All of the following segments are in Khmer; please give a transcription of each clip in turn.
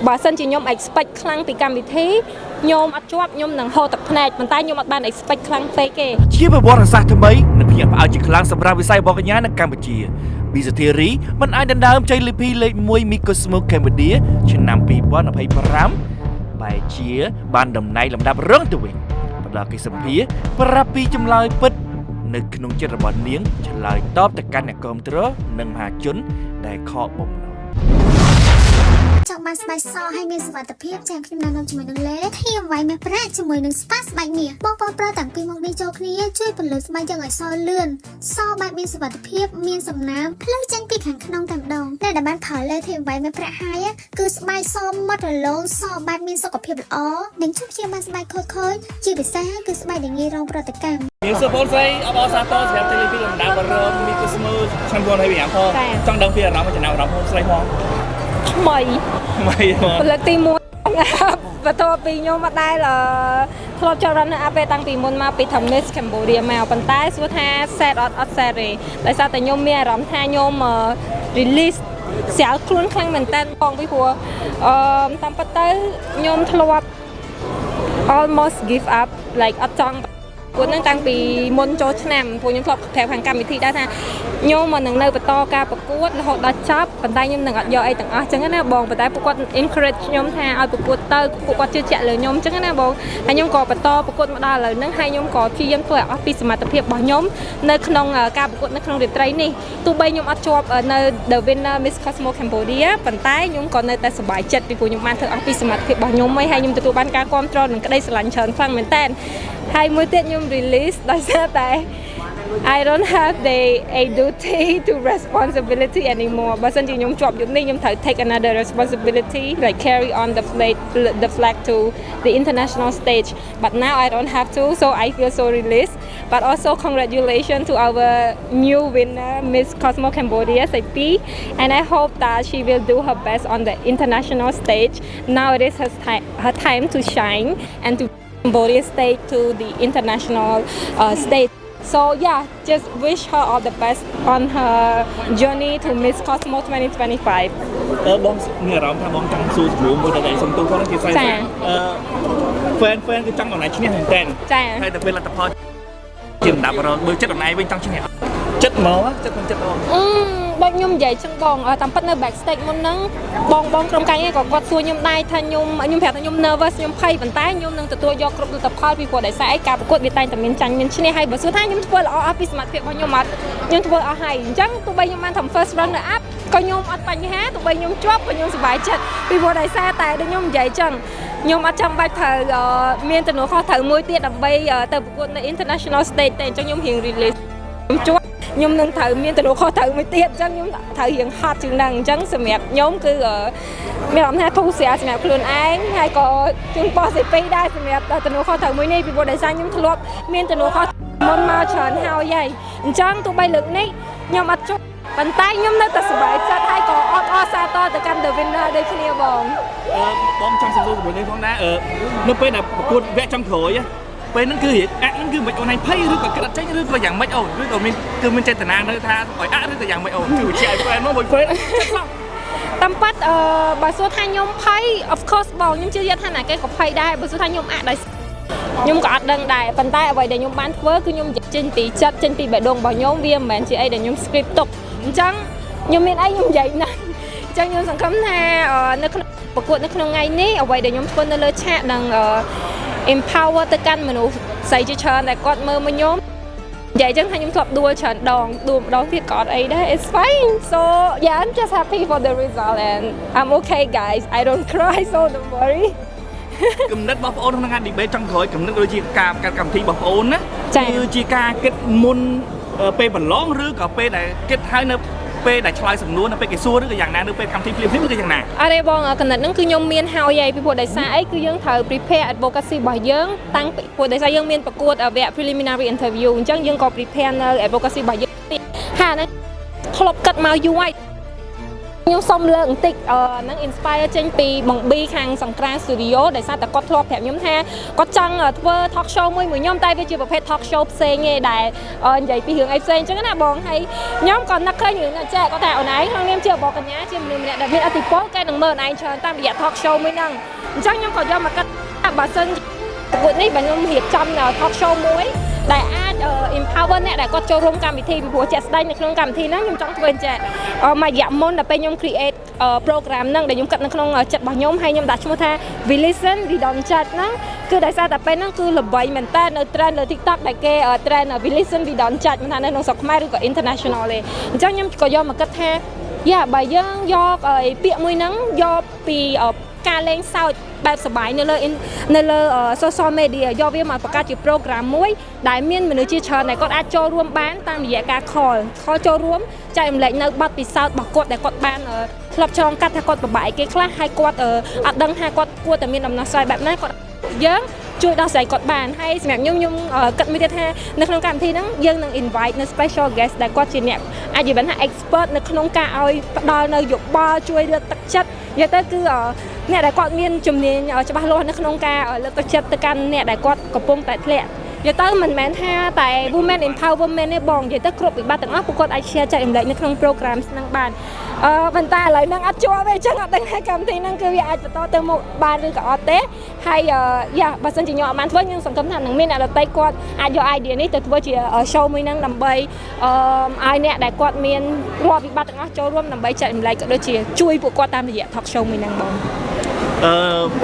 បើសិនជាខ្ញុំ expect ខ្លាំងពីកម្មវិធីខ្ញុំអត់ជាប់ខ្ញុំនឹងហូរទឹកភ្នែកប៉ុន្តែខ្ញុំអត់បាន expect ខ្លាំងពេកទេជាប្រវត្តិសាស្ត្រថ្មីនិងភ្ញាក់ផ្អើលជាខ្លាំងសម្រាប់វិស័យរបស់កញ្ញានៅកម្ពុជាប៊ីសាធីរីមិនអាចដណ្ដើមជ័យលាភីលេខ1 Miss Cosmo Cambodia ឆ្នាំ2025បែរជាបានតំណែងលំដាប់រងទៅវិញផ្ដល់កិច្ចសម្ភារប្រាប់ពីចម្លើយពិតនៅក្នុងចិត្តរបស់នាងឆ្លើយតបទៅកាន់អ្នកគាំទ្រនិងមហាជនដែលខកបំណងចង់បានស្បែកសឲ្យមានសុវត្ថិភាពចាំខ្ញុំនាំជាមួយនឹងលេធាមវាយមេប្រាក់ជាមួយនឹងស្ប៉ាស្បែកមាសបងប្អូនប្រើទាំងពីរមុខនេះចូលគ្នាជួយពន្លឺស្បែកយើងឲ្យសលឿនសបែបមានសុវត្ថិភាពមានសំណើមភ្លឺចេញពីខាងក្នុងតែម្ដងដែលបានផលលេធាមវាយមេប្រាក់ហើយគឺស្បែកសមាត់រលោងសបែបមានសុខភាពល្អនិងជួយព្យាបាលស្បែកខូចជាពិសេសគឺស្បែកដែលងាយរងប្រតិកម្មមានសុពលស្រីអបអរសាទរសម្រាប់ Television លំដាប់បរមមីកូស្មឺឆ្នាំ2025ផងចង់ដឹងពីអារម្មណ៍ចំណាប់អារម្មណ៍ស្រីផងថ្មីផលិតទី1បន្ទាប់ពីខ្ញុំអត់ដែលធ្លាប់ចូលរំនៅអាពេលតាំងពីមុនមកពីថា Miss Cambodia មកប៉ុន្តែសួរថា set អត់ set ទេដោយសារតែខ្ញុំមានអារម្មណ៍ថាខ្ញុំ release ស្រាលខ្លួនខ្លាំងមែនតើផងពីព្រោះតាមពិតទៅខ្ញុំធ្លាប់ almost give up like អត់ចង់ពួកនឹងតាំងពីមុនចូលឆ្នាំពួកខ្ញុំធ្លាប់ប្រាប់ខាងកម្មវិធីដែរថាខ្ញុំមិននឹងនៅបន្តការប្រកួតរហូតដល់ចប់ប៉ុន្តែខ្ញុំនឹងអត់យកអីទាំងអស់ចឹងណាបងប៉ុន្តែពួកគាត់ encourage ខ្ញុំថាឲ្យប្រកួតទៅពួកគាត់ជឿជាក់លើខ្ញុំចឹងណាបងហើយខ្ញុំក៏បន្តប្រកួតមកដល់ឥឡូវហ្នឹងហើយខ្ញុំក៏ព្យាយាមធ្វើឲ្យអស់ពីសមត្ថភាពរបស់ខ្ញុំនៅក្នុងការប្រកួតនៅក្នុងរាត្រីនេះទោះបីខ្ញុំអត់ជាប់នៅ The Winner Miss Cosmo Cambodia ប៉ុន្តែខ្ញុំក៏នៅតែសប្បាយចិត្តពីព្រោះខ្ញុំបានធ្វើអស់ពីសមត្ថភាពរបស់ខ្ញុំហើយខ្ញុំទទួលបានការគ្រប់គ្រងនិងក្តីស្រឡាញ់ច្រើនខ្លាំងមែនតើហើយមួយទៀតខ្ញុំ release ដោយសារតែ I don't have the duty to responsibility anymore បើសិនជាខ្ញុំជាប់យុទ្ធនេះខ្ញុំត្រូវ take another responsibility like carry on the flag to the international stage but now I don't have to so I feel so released but also congratulations to our new winner Miss Cosmo Cambodia Saipi and I hope that she will do her best on the international stage now it is her time to shine and to Cambodia stage to the international stage so yeah just wish her all the best on her journey to Miss Cosmo 2025បងមានអារម្មណ៍ថាបងចង់សួរជំនួសមួយតែសុំទូផងជាស្អីfan គឺចង់តំណែងឈ្នះមែនតើហើយតែពេលលទ្ធផលជាលំដាប់រងមើលចិត្តតំណែងវិញចង់ឈ្នះចិត្តហ្មងចិត្តមិនចិត្តហ្មងដូចខ្ញុំនិយាយចឹងបងតាមពិតនៅ backstage មុនហ្នឹងបងក្រុមការងារក៏គាត់សួរខ្ញុំដែរថាខ្ញុំប្រាប់ថាខ្ញុំ nervous ខ្ញុំភ័យប៉ុន្តែខ្ញុំនឹងទទួលយកគ្រប់លទ្ធផលពីព្រោះដោយសារអីការប្រកួតវាតែងតែមានចាញ់មានឈ្នះហើយបើសួរថាខ្ញុំធ្វើល្អអស់ពីសមត្ថភាពរបស់ខ្ញុំអត់ខ្ញុំធ្វើអស់ហើយអញ្ចឹងទោះបីខ្ញុំបានធ្វើ first runner up ក៏ខ្ញុំអត់បញ្ហាទោះបីខ្ញុំជាប់ក៏ខ្ញុំសប្បាយចិត្តពីព្រោះដោយសារតែដូចខ្ញុំនិយាយចឹងខ្ញុំអត់ចាំបាច់ត្រូវមានទំនួលខុសត្រូវមួយទៀតដើម្បីទៅប្រកួតនៅ international stage ទេអញ្ចឹងខ្ញុំរៀង release ខ្ញុំជាប់ខ្ញុំនឹងត្រូវមានទំនួលខុសត្រូវមួយទៀតអញ្ចឹងខ្ញុំត្រូវរៀងហត់ជាងហ្នឹងអញ្ចឹងសម្រាប់ខ្ញុំគឺមានអារម្មណ៍ថាធូរស្រាលសម្រាប់ខ្លួនឯងហើយក៏ជូនប៉ោះសេពីដែរសម្រាប់ទំនួលខុសត្រូវមួយនេះពីព្រោះដោយសារខ្ញុំធ្លាប់មានទំនួលខុសមុនមកច្រើនហើយអញ្ចឹងទោះបីលើកនេះខ្ញុំអត់ជប់ប៉ុន្តែខ្ញុំនៅតែសប្បាយចិត្តហើយក៏អត់អរសាទរទៅកាន់ The Winner ដូចគ្នាបងចង់សួរជាមួយនេះផងដែរនៅពេលដែលប្រកួតវគ្គចុងក្រោយពេលហ្នឹងគឺហ្នឹងគឺមិនអូនឯងភ័យឬក៏ក្តាប់ចេញឬក៏យ៉ាងម៉េចអូនឬក៏មានចេតនានៅថាឲ្យឬក៏យ៉ាងម៉េចអូនគឺជាឲ្យ fan មកមួយ fan តាមពិតបើសួរថាខ្ញុំភ័យ of course បងខ្ញុំជឿជាក់ថាណាគេក៏ភ័យដែរបើសួរថាខ្ញុំដោយខ្ញុំក៏អត់ដឹងដែរប៉ុន្តែអ្វីដែលខ្ញុំបានធ្វើគឺខ្ញុំចេញពីចិត្តចេញពីបេះដូងរបស់ខ្ញុំវាមិនមែនជាអីដែលខ្ញុំ script ទុកអញ្ចឹងខ្ញុំមានអីខ្ញុំនិយាយណាស់អញ្ចឹងខ្ញុំសង្ឃឹមថានៅក្នុងប្រកួតនៅក្នុងថ្ងៃនេះអ្វីដែលខ្ញុំធ្វើនៅលើឆាកនឹងempower ទៅកាន់មនុស្សស្រីជាច្រើនដែលគាត់មើលមកខ្ញុំនិយាយចឹងថាខ្ញុំធ្លាប់ដួលច្រើនដងម្ដងទៀតក៏អត់អីដែរ it's fine so yeah I'm just happy for the result and I'm okay guys I don't cry so don't worry គំនិតរបស់បងអូនក្នុងការ debate ចុងក្រោយគំនិតដូចជាការកម្មវិធីរបស់បងអូនណាគឺជាការគិតមុនពេលប្រឡងឬក៏ពេលដែលគិតហើយនៅពេលដែលឆ្លើយសំណួរនៅពេលគេសួរឬក៏យ៉ាងណានៅពេលកម្មវិធីភ្លាមៗឬក៏យ៉ាងណាអរេបងកណិតហ្នឹងគឺខ្ញុំមានហើយពីព្រោះដោយសារអីគឺយើងត្រូវ prepare advocacy របស់យើងតាំងពីព្រោះដោយសារយើងមានប្រកួតវគ្គ preliminary interview អញ្ចឹងយើងក៏ prepare នៅ advocacy របស់យើងហើយហ្នឹងធ្លាប់គិតមកយូរហើយ ខ្ញុំសុំលើកបន្តិចនឹង inspire ចេញពីបង B ខាងសង្ក្រាន Studio ដែលសារតែគាត់ធ្លាប់ប្រាប់ខ្ញុំថាគាត់ចង់ធ្វើ talk show មួយខ្ញុំតែវាជាប្រភេទ talk show ផ្សេងឯដែលនិយាយពីរឿងអីផ្សេងអញ្ចឹងណាបងហើយខ្ញុំក៏នឹកឃើញរឿងណាចាគាត់ថាអូនឯងក្នុងនាមជាបងកញ្ញាជាមនុស្សម្នាក់ដែលមានអធិពលគេនឹងមើលអូនឯងច្រើនតាមរយៈ talk show មួយហ្នឹងអញ្ចឹងខ្ញុំក៏យកមកគិតបើសិនពួកនេះបើខ្ញុំរៀបចំ talk show មួយដែលអាច empower អ្នកដែលគាត់ចូលរួមកម្មវិធីពីព្រោះជាក់ស្ដែងនៅក្នុងកម្មវិធីហ្នឹងខ្ញុំចង់ធ្វើអញ្ចឹងមួយរយៈមុនដល់ពេលខ្ញុំ create program ហ្នឹងដែលខ្ញុំគិតនៅក្នុងចិត្តរបស់ខ្ញុំហើយខ្ញុំដាក់ឈ្មោះថា we listen we don't judge ហ្នឹងគឺដោយសារតែពេលហ្នឹងគឺល្បីមែនតើនៅ trend លើ TikTok ដែលគេ trend we listen we don't judge មិនថានៅក្នុងស្រុកខ្មែរឬក៏ international ទេអញ្ចឹងខ្ញុំក៏យកមកគិតថាបើយើងយកពាក្យមួយហ្នឹងយកពីការលេងសើចបែបសប្បាយនៅលើ social media យកវាមកបង្កើតជា program មួយដែលមានមនុស្សជាច្រើនដែលគាត់អាចចូលរួមបានតាមរយៈការ call ចូលរួមចែករំលែកនៅបទពិសោធន៍របស់គាត់ដែលគាត់បានធ្លាប់ឆ្លងកាត់ថាគាត់ពិបាកគេខ្លះហើយគាត់អត់ដឹងថាគាត់គួរតែមានដំណោះស្រាយបែបណាគាត់យើងជួយដោះស្រាយគាត់បានហើយសម្រាប់ខ្ញុំគិតមួយទៀតថានៅក្នុងកម្មវិធីហ្នឹងយើងនឹង invite នៅ special guest ដែលគាត់ជាអ្នកអាចនិយាយថា expert នៅក្នុងការឲ្យផ្ដល់នៅយោបល់ជួយលើកទឹកចិត្តនិយាយទៅគឺអ្នកដែលគាត់មានជំនាញច្បាស់លាស់នៅក្នុងការលើកទឹកចិត្តទៅកាន់អ្នកដែលគាត់កំពុងតែធ្លាក់និយាយទៅមិនមែនថាតែ women empowerment ទេបងនិយាយទៅគ្រប់វិបត្តិទាំងអស់ពួកគាត់អាច share ចែករំលែកនៅក្នុង program ហ្នឹងបានប៉ុន្តែឥឡូវហ្នឹងអត់ជាប់ទេអញ្ចឹងអត់ដឹងថាកម្មវិធីហ្នឹងគឺវាអាចបន្តទៅមុខបានឬក៏អត់ទេហើយបើសិនជាខ្ញុំអត់បានធ្វើខ្ញុំសង្ឃឹមថានឹងមានអ្នកដទៃគាត់អាចយក idea នេះទៅធ្វើជា show មួយហ្នឹងដើម្បីឲ្យអ្នកដែលគាត់មានរាល់វិបត្តិទាំងអស់ចូលរួមដើម្បីចែករំលែកក៏ដូចជាជួយពួកគាត់តាមរយៈ talk show មួយហ្នឹងបង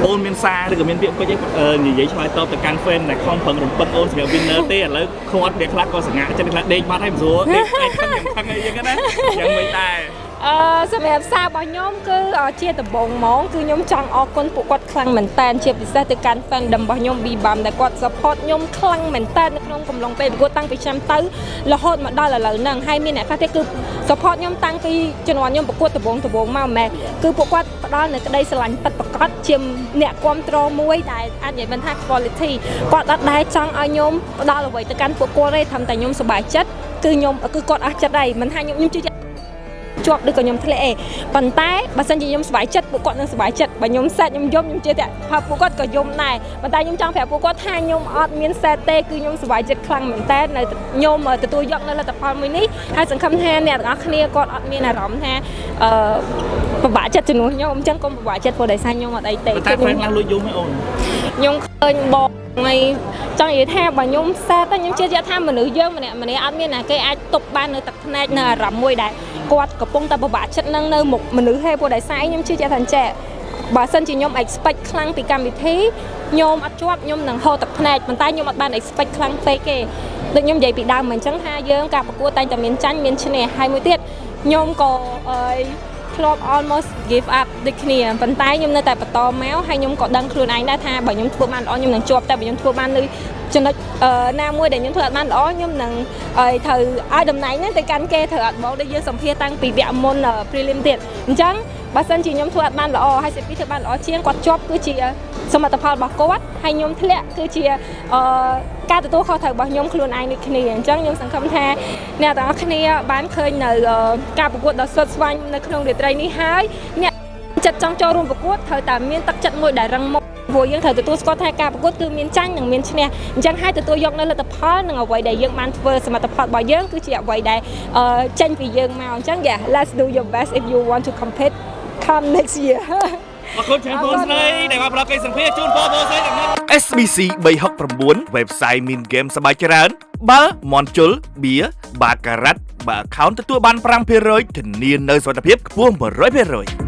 អូនមានសារឬក៏មានពាក្យពេចន៍អីនិយាយឆ្លើយតបទៅកាន់ fan ដែលខំប្រឹងរំពឹងអូនសម្រាប់ winner ទេឥឡូវគាត់អ្នកខ្លះក៏សង្ហាចិត្តខ្លះដេកបាត់ហើយមិនស្រួលដេកខឹងអីយ៉ាងណាយ៉ាងមិនដែរសម្រាប់សាររបស់ខ្ញុំគឺជាដំបូងហ្មងគឺខ្ញុំចង់អរគុណពួកគាត់ខ្លាំងមែនតើជាពិសេសទៅកាន់ fan របស់ខ្ញុំ Bibam ដែលគាត់ support ខ្ញុំខ្លាំងមែនតើនៅក្នុងកំឡុងពេលប្រកួតតាំងពីឆ្នាំទៅរហូតមកដល់ឥឡូវហ្នឹងហើយមានអ្នកខ្លះទៀតគឺ support ខ្ញុំតាំងពីជំនាន់ខ្ញុំប្រកួតដំបូងមកម៉ែគឺពួកគាត់ផ្ដល់នៅក្តីស្រឡាញ់ពិតប្រាកដជាអ្នកគ្រប់គ្រងមួយដែលអាចនិយាយបានថា quality គាត់អត់ដែរចង់ឲ្យខ្ញុំផ្ដល់អ្វីទៅកាន់ពួកគាត់ទេធ្វើតែខ្ញុំសប្បាយចិត្តគឺគាត់អស់ចិត្តហើយមិនថាខ្ញុំជឿជាប់ឬក៏ខ្ញុំធ្លាក់ឯងប៉ុន្តែបើសិនជាខ្ញុំសប្បាយចិត្តពួកគាត់នឹងសប្បាយចិត្តបើខ្ញុំសែតខ្ញុំយំខ្ញុំជឿថាពួកគាត់ក៏យំដែរប៉ុន្តែខ្ញុំចង់ប្រាប់ពួកគាត់ថាខ្ញុំអត់មានសែតទេគឺខ្ញុំសប្បាយចិត្តខ្លាំងមែនតើនៅខ្ញុំទទួលយកនៅលទ្ធផលមួយនេះហើយសង្ឃឹមថាអ្នកទាំងអស់គ្នាគាត់អត់មានអារម្មណ៍ថាពិបាកចិត្តជំនួសខ្ញុំអញ្ចឹងកុំពិបាកចិត្តព្រោះដោយសារខ្ញុំអត់អីទេតែ fan ខ្លះលួចយំហ៎អូនខ្ញុំឃើញបងហើយចង់និយាយថាបើខ្ញុំសែតខ្ញុំជឿជាក់ថាមនុស្សយើងម្នាក់អត់មានណាគេអាចទប់បាននៅទឹកភ្នែកនៅអារម្មណ៍មួយដែលគាត់កំពុងតែពិបាកចិត្តនឹងនៅមុខមនុស្សហេព្រោះដោយសារខ្ញុំជឿជាក់ថាចេះបើសិនជាខ្ញុំ expect ខ្លាំងពីកម្មវិធីខ្ញុំអត់ជាប់ខ្ញុំនឹងហូរទឹកភ្នែកប៉ុន្តែខ្ញុំអត់បាន expect ខ្លាំងពេកទេដូចខ្ញុំនិយាយពីដើមមកអញ្ចឹងថាយើងការប្រកួតតែតែមានចាញ់មានឈ្នះហើយមួយទៀតខ្ញុំក៏ធ្លាប់ almost give up ដូចគ្នាប៉ុន្តែខ្ញុំនៅតែបន្តមកហើយខ្ញុំក៏ដឹងខ្លួនឯងដែរថាបើខ្ញុំធ្វើបានល្អខ្ញុំនឹងជាប់តែបើខ្ញុំធ្វើបានលើចំណុចណាមួយដែលខ្ញុំធ្វើអត់បានល្អខ្ញុំនឹងត្រូវឲ្យតំណែងហ្នឹងទៅកាន់គេត្រូវអត់បងដូចយើងសម្ភាសតាំងពីវគ្គមុន prelim ទៀតអញ្ចឹងបើសិនជាខ្ញុំធ្វើអត់បានល្អហើយសេពីធ្វើបានល្អជាងគាត់ជាប់គឺជាសមិទ្ធផលរបស់គាត់ហើយខ្ញុំធ្លាក់គឺជាការទទួលខុសត្រូវរបស់ខ្ញុំខ្លួនឯងដូចគ្នាអញ្ចឹងខ្ញុំសង្ឃឹមថាអ្នកទាំងអស់គ្នាបានឃើញនៅការប្រកួតដ៏ស្វិតស្វាញនៅក្នុងរាត្រីនេះហើយអ្នកចិត្តចង់ចូលរួមប្រកួតត្រូវតែមានទឹកចិត្តមួយដែលរឹងមាំព្រោះយើងត្រូវទទួលស្គាល់ថាការប្រកួតគឺមានចាញ់និងមានឈ្នះអញ្ចឹងហើយទទួលយកនៅលទ្ធផលនិងអ្វីដែលយើងបានធ្វើសមិទ្ធផលរបស់យើងគឺជាអ្វីដែលចេញពីយើងមកអញ្ចឹង let's do your best if you want to compete come next year អរគុណច្រើនបងស្រីដែលបានផ្ដល់កិច្ចសម្ភាសជូនបងស្រីទាំងនេះ SBC 369 website មាន game សប្បាយច្រើនបើមន់ជុលបៀបាការ៉ាត់បើ account ទទួលបាន 5% ធានានៅសុវត្ថិភាពខ្ពស់ 100%